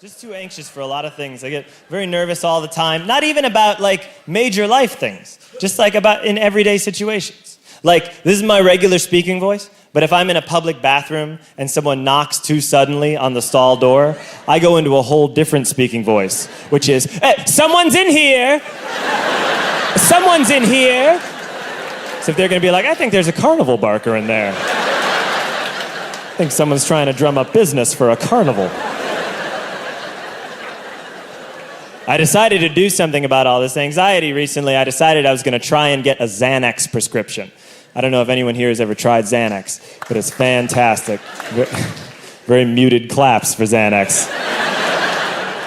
Just too anxious for a lot of things. I get very nervous all the time. Not even about like major life things. Just like about in everyday situations. Like, this is my regular speaking voice, but if I'm in a public bathroom and someone knocks too suddenly on the stall door, I go into a whole different speaking voice, which is, hey, someone's in here! Someone's in here! So if they're gonna be like, I think there's a carnival barker in there. I think someone's trying to drum up business for a carnival. I decided to do something about all this anxiety recently. I decided I was going to try and get a Xanax prescription. I don't know if anyone here has ever tried Xanax, but it's fantastic. Very muted claps for Xanax.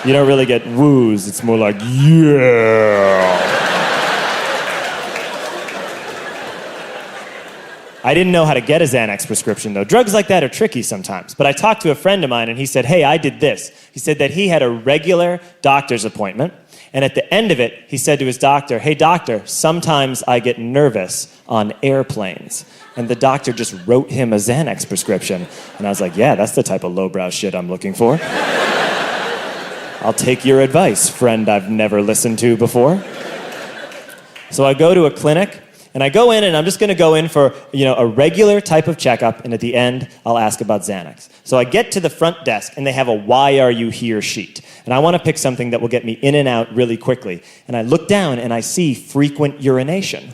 You don't really get woos. It's more like, yeah. I didn't know how to get a Xanax prescription, though. Drugs like that are tricky sometimes. But I talked to a friend of mine, and he said, hey, I did this. He said that he had a regular doctor's appointment, and at the end of it, he said to his doctor, hey, doctor, sometimes I get nervous on airplanes. And the doctor just wrote him a Xanax prescription. And I was like, yeah, that's the type of lowbrow shit I'm looking for. I'll take your advice, friend I've never listened to before. So I go to a clinic, and I go in, and I'm just going to go in for, a regular type of checkup, and at the end, I'll ask about Xanax. So I get to the front desk, and they have a why are you here sheet. And I want to pick something that will get me in and out really quickly. And I look down, and I see frequent urination.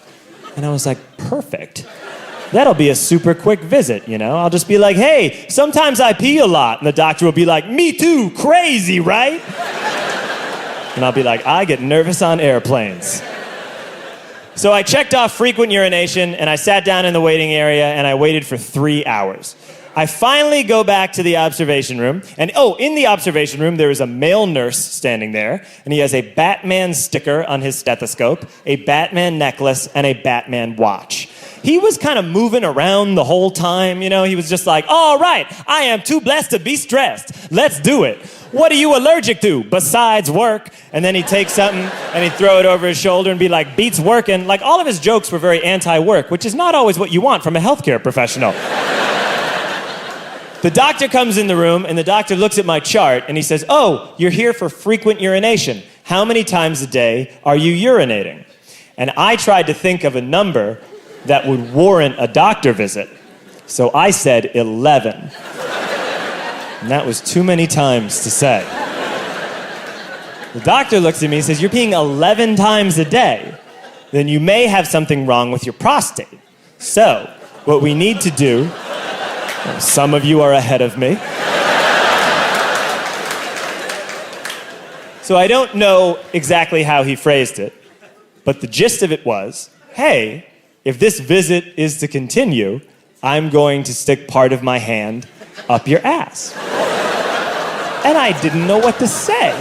And I was like, perfect. That'll be a super quick visit, I'll just be like, hey, sometimes I pee a lot. And the doctor will be like, me too, crazy, right? And I'll be like, I get nervous on airplanes. So I checked off frequent urination, and I sat down in the waiting area, and I waited for 3 hours. I finally go back to the observation room, and in the observation room, there is a male nurse standing there, and he has a Batman sticker on his stethoscope, a Batman necklace, and a Batman watch. He was kind of moving around the whole time, he was just like, all right, I am too blessed to be stressed. Let's do it. What are you allergic to besides work? And then he'd take something and he'd throw it over his shoulder and be like, beats working. Like, all of his jokes were very anti-work, which is not always what you want from a healthcare professional. The doctor comes in the room, and the doctor looks at my chart, and he says, oh, you're here for frequent urination. How many times a day are you urinating? And I tried to think of a number that would warrant a doctor visit. So I said 11. And that was too many times to say. The doctor looks at me and says, you're peeing 11 times a day. Then you may have something wrong with your prostate. So, what we need to do, some of you are ahead of me. So I don't know exactly how he phrased it, but the gist of it was, hey, if this visit is to continue, I'm going to stick part of my hand up your ass. And I didn't know what to say.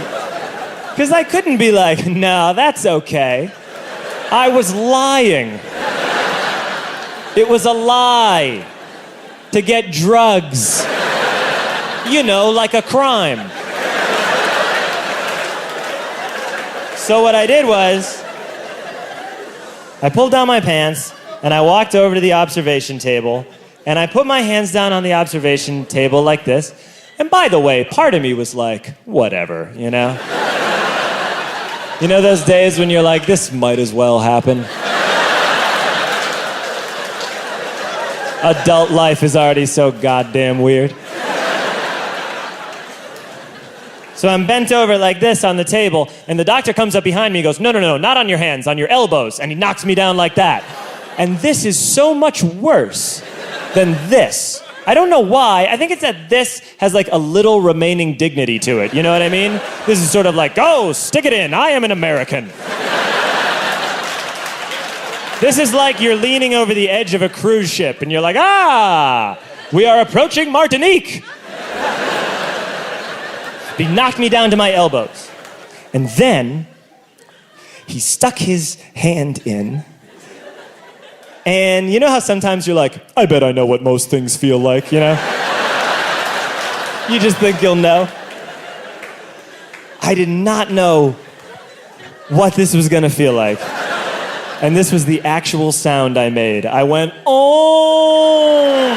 Because I couldn't be like, no, that's okay. I was lying. It was a lie. To get drugs. Like a crime. So what I did was, I pulled down my pants, and I walked over to the observation table, and I put my hands down on the observation table like this. And by the way, part of me was like, whatever, those days when you're like, this might as well happen. Adult life is already so goddamn weird. So I'm bent over like this on the table, and the doctor comes up behind me and goes, no, not on your hands, on your elbows. And he knocks me down like that. And this is so much worse than this. I don't know why. I think it's that this has like a little remaining dignity to it. You know what I mean? This is sort of like, oh, stick it in. I am an American. This is like you're leaning over the edge of a cruise ship and you're like, we are approaching Martinique. He knocked me down to my elbows. And then he stuck his hand in. And you know how sometimes you're like, I bet I know what most things feel like, You just think you'll know. I did not know what this was gonna feel like. And this was the actual sound I made. I went, oh.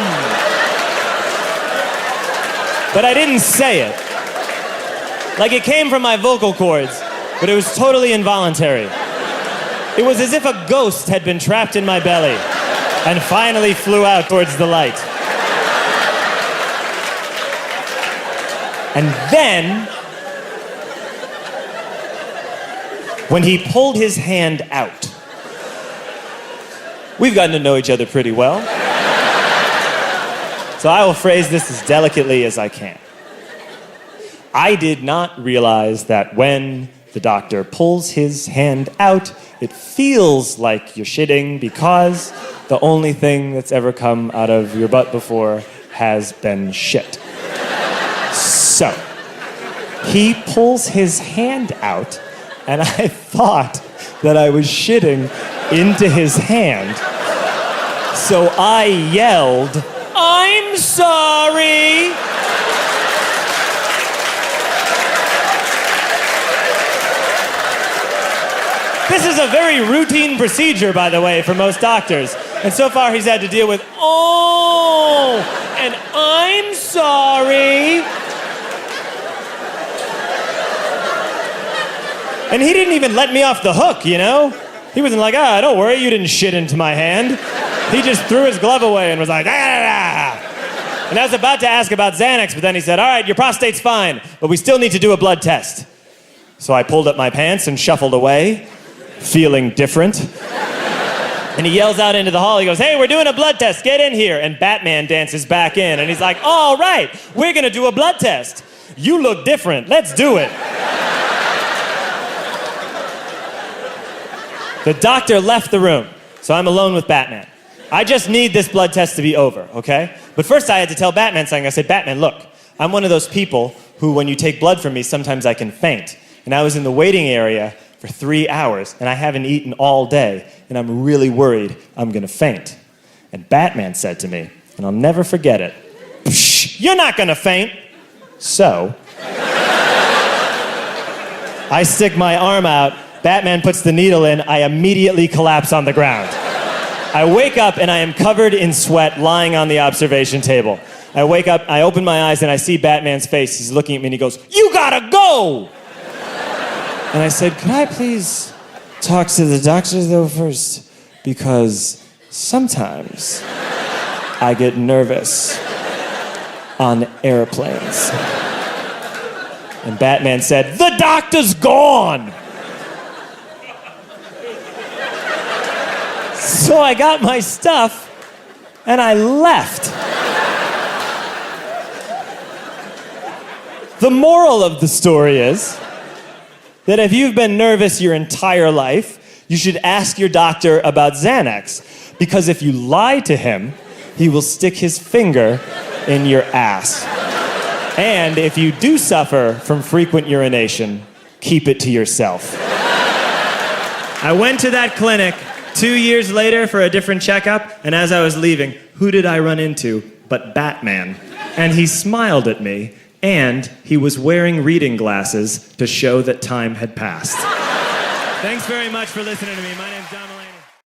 But I didn't say it. Like it came from my vocal cords, but it was totally involuntary. It was as if a ghost had been trapped in my belly and finally flew out towards the light. And then, when he pulled his hand out, we've gotten to know each other pretty well. So I will phrase this as delicately as I can. I did not realize that when the doctor pulls his hand out, it feels like you're shitting because the only thing that's ever come out of your butt before has been shit. So, he pulls his hand out, and I thought that I was shitting into his hand. So I yelled, "I'm sorry!" This is a very routine procedure, by the way, for most doctors. And so far he's had to deal with, "Oh, and I'm sorry." And he didn't even let me off the hook, you know? He wasn't like, don't worry, you didn't shit into my hand. He just threw his glove away and was like, ah. And I was about to ask about Xanax, but then he said, all right, your prostate's fine, but we still need to do a blood test. So I pulled up my pants and shuffled away, feeling different. And he yells out into the hall, he goes, "Hey, we're doing a blood test, get in here." And Batman dances back in, and he's like, "All right, we're gonna do a blood test. You look different, let's do it." The doctor left the room, so I'm alone with Batman. I just need this blood test to be over, okay? But first I had to tell Batman something. I said, "Batman, look, I'm one of those people who, when you take blood from me, sometimes I can faint. And I was in the waiting area for 3 hours, and I haven't eaten all day, and I'm really worried I'm gonna faint." And Batman said to me, and I'll never forget it, "Psh, you're not gonna faint." So, I stick my arm out, Batman puts the needle in, I immediately collapse on the ground. I wake up and I am covered in sweat lying on the observation table. I wake up, I open my eyes and I see Batman's face. He's looking at me and he goes, "You gotta go!" And I said, "Could I please talk to the doctor though first? Because sometimes I get nervous on airplanes." And Batman said, "The doctor's gone!" So I got my stuff and I left. The moral of the story is that if you've been nervous your entire life, you should ask your doctor about Xanax, because if you lie to him, he will stick his finger in your ass. And if you do suffer from frequent urination, keep it to yourself. I went to that clinic 2 years later for a different checkup, and as I was leaving, who did I run into but Batman? And he smiled at me, and he was wearing reading glasses to show that time had passed. Thanks very much for listening to me. My name's John.